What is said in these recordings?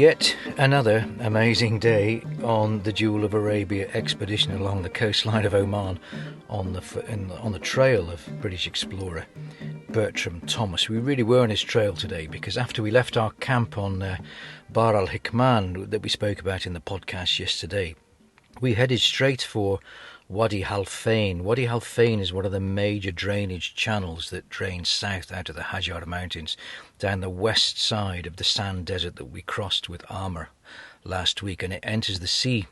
Yet another amazing day on the Jewel of Arabia expedition along the coastline of Oman on the trail of British explorer Bertram Thomas. We really were on his trail today because after we left our camp on Bar Al Hikmann that we spoke about in the podcast yesterday, we headed straight for Wadi Halfain. Wadi Halfain is one of the major drainage channels that drains south out of the Hajar Mountains down the west side of the sand desert that we crossed with armour last week, and it enters the sea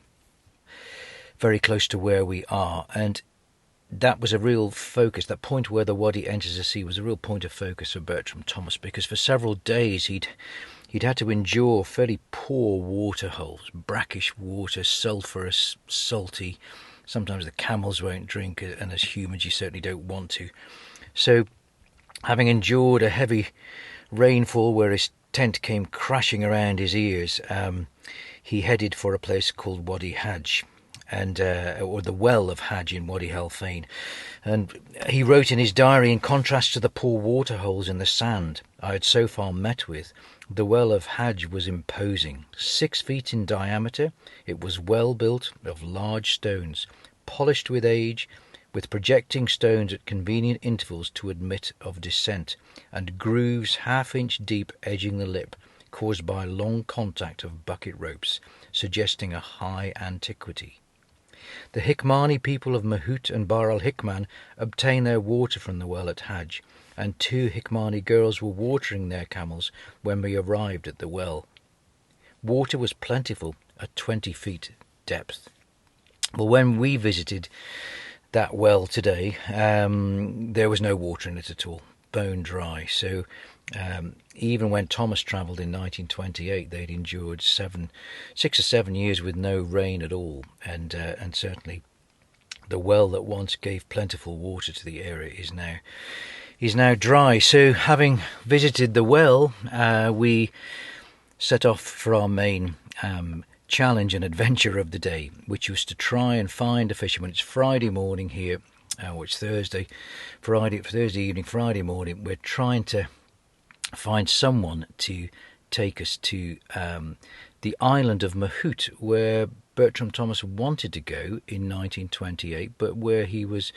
very close to where we are. And that was a real focus. That point where the Wadi enters the sea was a real point of focus for Bertram Thomas, because for several days he'd had to endure fairly poor water holes, brackish water, sulphurous, salty. Sometimes the camels won't drink, and as humans you certainly don't want to. So, having endured a heavy rainfall where his tent came crashing around his ears, he headed for a place called Wadi Hajj, or the well of Hajj in Wadi Halfain. And he wrote in his diary, in contrast to the poor water holes in the sand I had so far met with, the well of Hajj was imposing. 6 feet in diameter, it was well built of large stones, polished with age, with projecting stones at convenient intervals to admit of descent, and grooves half-inch deep edging the lip, caused by long contact of bucket ropes, suggesting a high antiquity. The Hikmani people of Mahoot and Bar Al Hikmann obtain their water from the well at Hajj, and 2 Hikmani girls were watering their camels when we arrived at the well. Water was plentiful at 20 feet depth. Well, when we visited that well today, there was no water in it at all, bone dry. So even when Thomas travelled in 1928, they'd endured 6 or 7 years with no rain at all, and certainly the well that once gave plentiful water to the area is now dry. So having visited the well, we set off for our main challenge and adventure of the day, which was to try and find a fisherman. It's Friday morning here, which Thursday evening, Friday morning. We're trying to find someone to take us to the island of Mahoot, where Bertram Thomas wanted to go in 1928, but where he was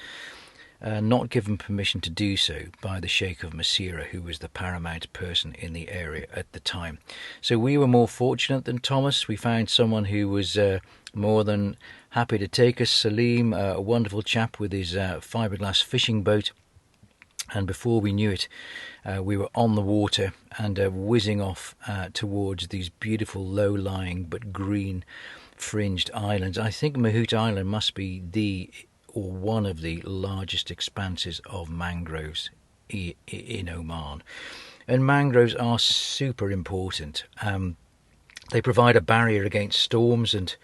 not given permission to do so by the Sheikh of Masira, who was the paramount person in the area at the time. So we were more fortunate than Thomas. We found someone who was more than happy to take us, Salim, a wonderful chap with his fiberglass fishing boat. And before we knew it, we were on the water and whizzing off towards these beautiful low-lying but green-fringed islands. I think Mahoot Island must be one of the largest expanses of mangroves in Oman. And mangroves are super important. They provide a barrier against storms and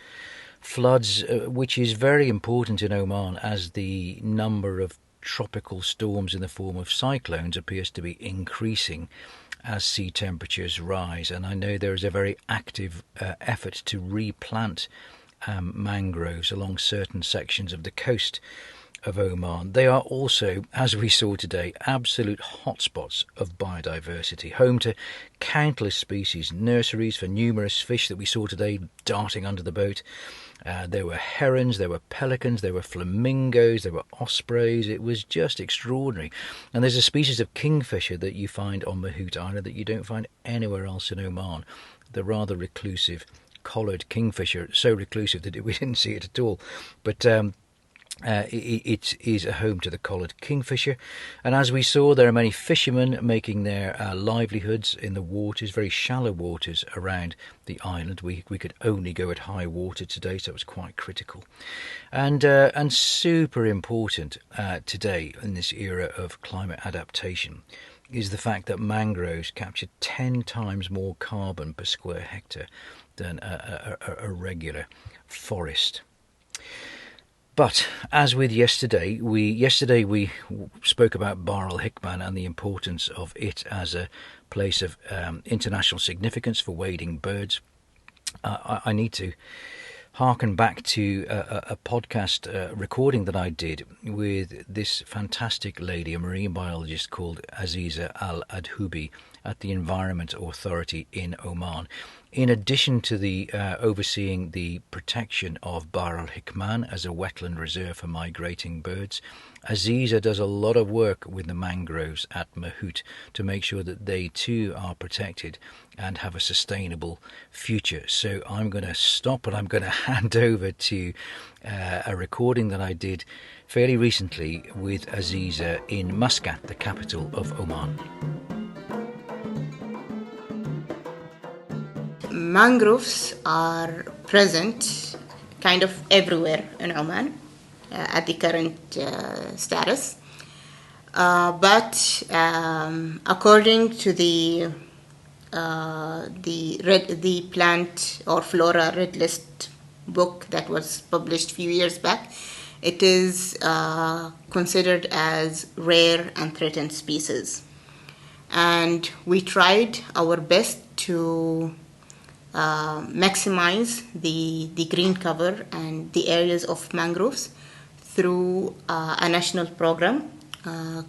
floods, which is very important in Oman, as the number of tropical storms in the form of cyclones appears to be increasing as sea temperatures rise. And I know there is a very active effort to replant mangroves along certain sections of the coast of Oman. They are also, as we saw today, absolute hotspots of biodiversity, home to countless species, nurseries for numerous fish that we saw today darting under the boat. There were herons, there were pelicans, there were flamingos, there were ospreys. It was just extraordinary. And there's a species of kingfisher that you find on Mahoot Island that you don't find anywhere else in Oman. The rather reclusive collared kingfisher, so reclusive that we didn't see it at all. But it is a home to the collared kingfisher. And as we saw, there are many fishermen making their livelihoods in the waters, very shallow waters around the island. We could only go at high water today, so it was quite critical. And super important today in this era of climate adaptation is the fact that mangroves capture 10 times more carbon per square hectare than a regular forest. But as with yesterday we spoke about Bar Al Hikmann and the importance of it as a place of international significance for wading birds. I need to harken back to a podcast recording that I did with this fantastic lady, a marine biologist called Aziza Al Adhoobi, at the Environment Authority in Oman. In addition to the overseeing the protection of Bar Al Hikmann as a wetland reserve for migrating birds, Aziza does a lot of work with the mangroves at Mahoot to make sure that they too are protected and have a sustainable future. So I'm going to stop and I'm going to hand over to a recording that I did fairly recently with Aziza in Muscat, the capital of Oman. Mangroves are present kind of everywhere in Oman at the current status. But according to the plant or flora red list book that was published a few years back, it is considered as rare and threatened species. And we tried our best to maximize the green cover and the areas of mangroves through a national program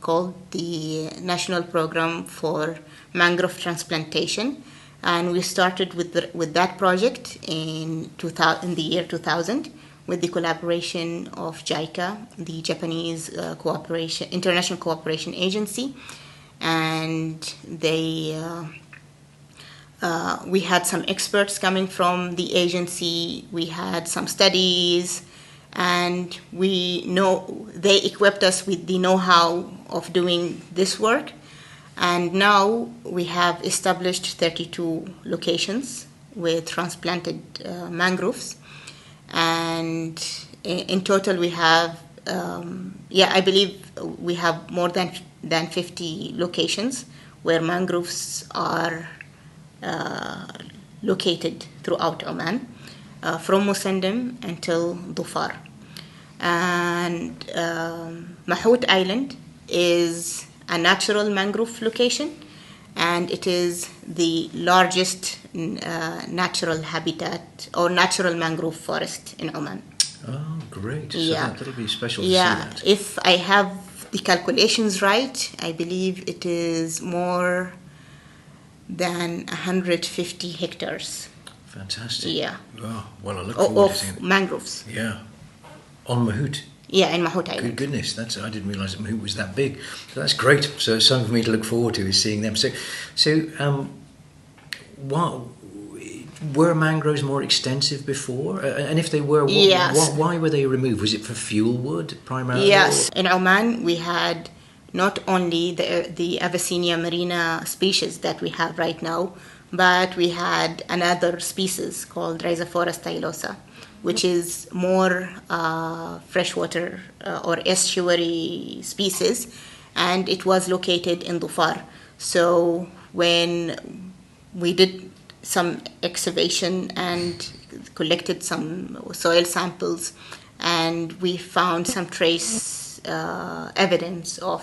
called the National Program for Mangrove Transplantation. And we started with that project in the year 2000 with the collaboration of JICA, the Japanese International Cooperation Agency. And we had some experts coming from the agency. We had some studies, and they equipped us with the know-how of doing this work. And now we have established 32 locations with transplanted mangroves. And in total we have, I believe we have more than 50 locations where mangroves are located throughout Oman, from Musandam until Dhofar. And Mahoot Island is a natural mangrove location, and it is the largest natural habitat or natural mangrove forest in Oman. Oh, great. So Yeah. that'll be special to see that. If I have the calculations right, I believe it is more than 150 hectares. Fantastic. Yeah. Oh, well, I look forward to seeing Of it. mangroves. Yeah. On Mahoot. Yeah, in Mahoot Good Island. goodness, I didn't realise that Mahoot was that big. So that's great. So something for me to look forward to is seeing them. Were mangroves more extensive before? And if they were, Yes. why were they removed? Was it for fuel wood primarily? Yes, in Oman we had not only the Avicennia marina species that we have right now, but we had another species called Rhizophora stylosa, which is more freshwater or estuary species, and it was located in Dhofar. So when we did some excavation and collected some soil samples, and we found some trace evidence of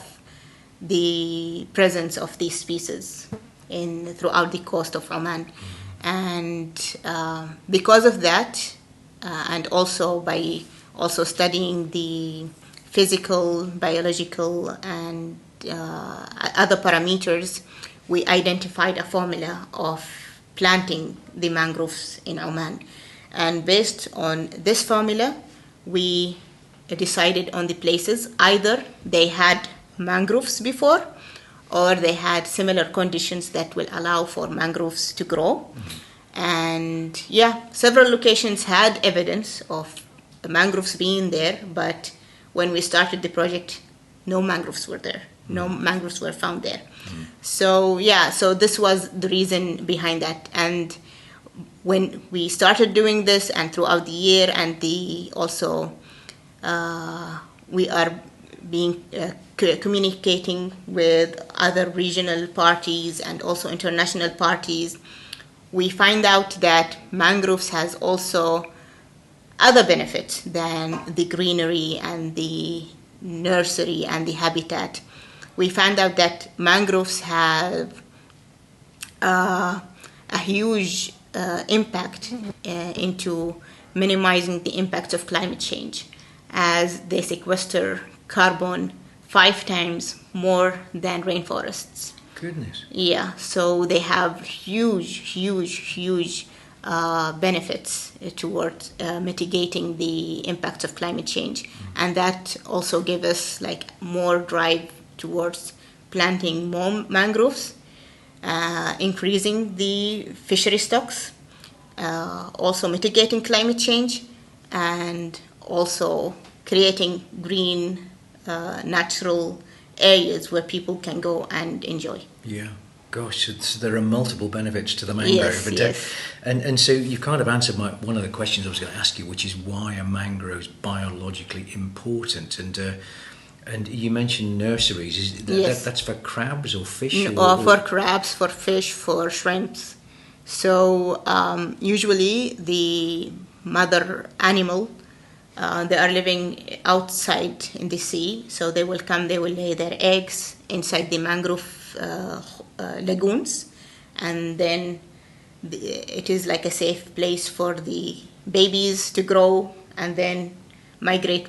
the presence of these species throughout the coast of Oman. And because of that, and also by studying the physical, biological, and other parameters, we identified a formula of planting the mangroves in Oman. And based on this formula, we decided on the places. Either they had mangroves before, or they had similar conditions that will allow for mangroves to grow. And several locations had evidence of the mangroves being there, but when we started the project, no mangroves were there. No mangroves were found there. So this was the reason behind that. And when we started doing this, and throughout the year, and we are communicating with other regional parties and also international parties, we find out that mangroves has also other benefits than the greenery and the nursery and the habitat. We found out that mangroves have a huge impact into minimizing the impacts of climate change, as they sequester carbon 5 times more than rainforests. Goodness. Yeah, so they have huge benefits towards mitigating the impacts of climate change, and that also gives us like more drive towards planting more mangroves, increasing the fishery stocks, also mitigating climate change, and also creating green, natural areas where people can go and enjoy. Yeah. Gosh, there are multiple benefits to the mangrove. Yes, yes. And so you've kind of answered one of the questions I was going to ask you, which is why are mangroves biologically important? And you mentioned nurseries. Yes. That's for crabs or fish? For crabs, for fish, for shrimps. So usually the mother animal, they are living outside in the sea, so they will lay their eggs inside the mangrove lagoons, and then it is like a safe place for the babies to grow and then migrate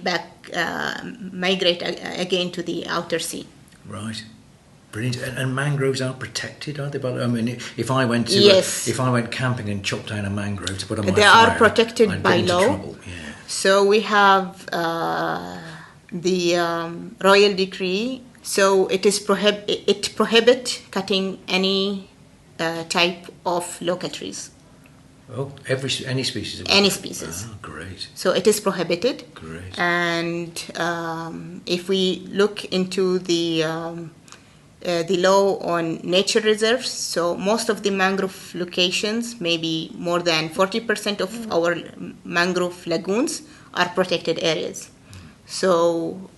again to the outer sea. Right. Brilliant. And mangroves are protected, are they? But I mean, if I went camping and chopped down a mangrove to put on my they fire, are protected I'd by get into law. trouble. Yeah. So we have the royal decree. So it prohibits cutting any type of local trees. Oh, any species? Any species. Oh, great. So it is prohibited. Great. And if we look into the law on nature reserves, so most of the mangrove locations, maybe more than 40% of our mangrove lagoons are protected areas. So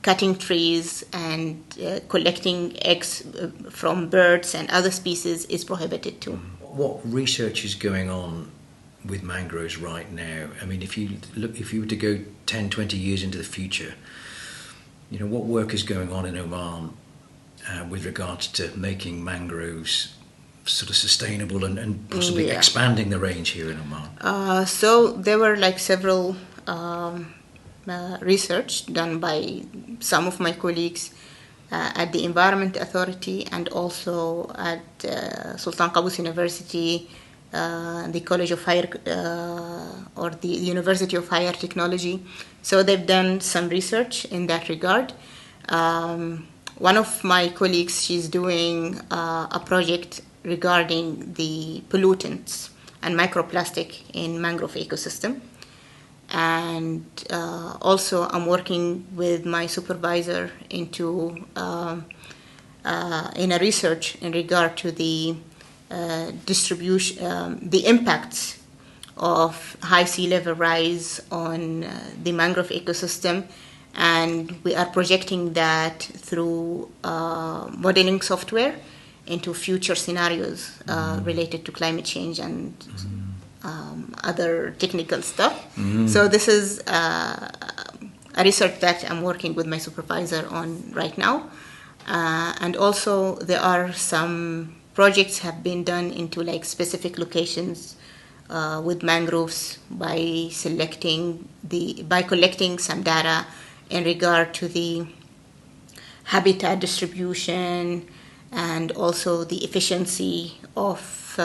cutting trees and collecting eggs from birds and other species is prohibited too. What research is going on with mangroves right now? I mean, if you were to go 10, 20 years into the future, what work is going on in Oman with regards to making mangroves sort of sustainable and possibly expanding the range here in Oman? So there were like several research done by some of my colleagues at the Environment Authority and also at Sultan Qaboos University, the College of Higher or the University of Higher Technology. So they've done some research in that regard. One of my colleagues, she's doing a project regarding the pollutants and microplastic in mangrove ecosystem. And also I'm working with my supervisor into in a research in regard to the distribution, the impacts of high sea level rise on the mangrove ecosystem, and we are projecting that through modeling software into future scenarios related to climate change and other technical stuff. So this is a research that I'm working with my supervisor on right now. And also there are some projects have been done into like specific locations with mangroves by collecting some data in regard to the habitat distribution and also the efficiency of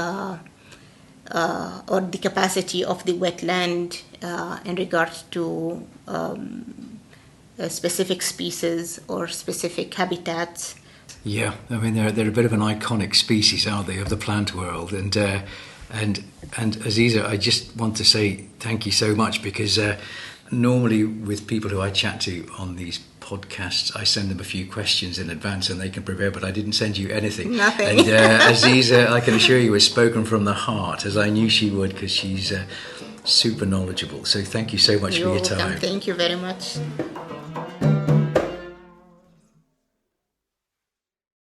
or the capacity of the wetland in regards to specific species or specific habitats. Yeah, I mean they're a bit of an iconic species, aren't they, of the plant world? And Aziza, I just want to say thank you so much, because normally with people who I chat to on these podcasts, I send them a few questions in advance and they can prepare, but I didn't send you anything. Nothing. And Aziza, I can assure you, has spoken from the heart, as I knew she would, because she's super knowledgeable. So thank you so much for your time. Thank you very much.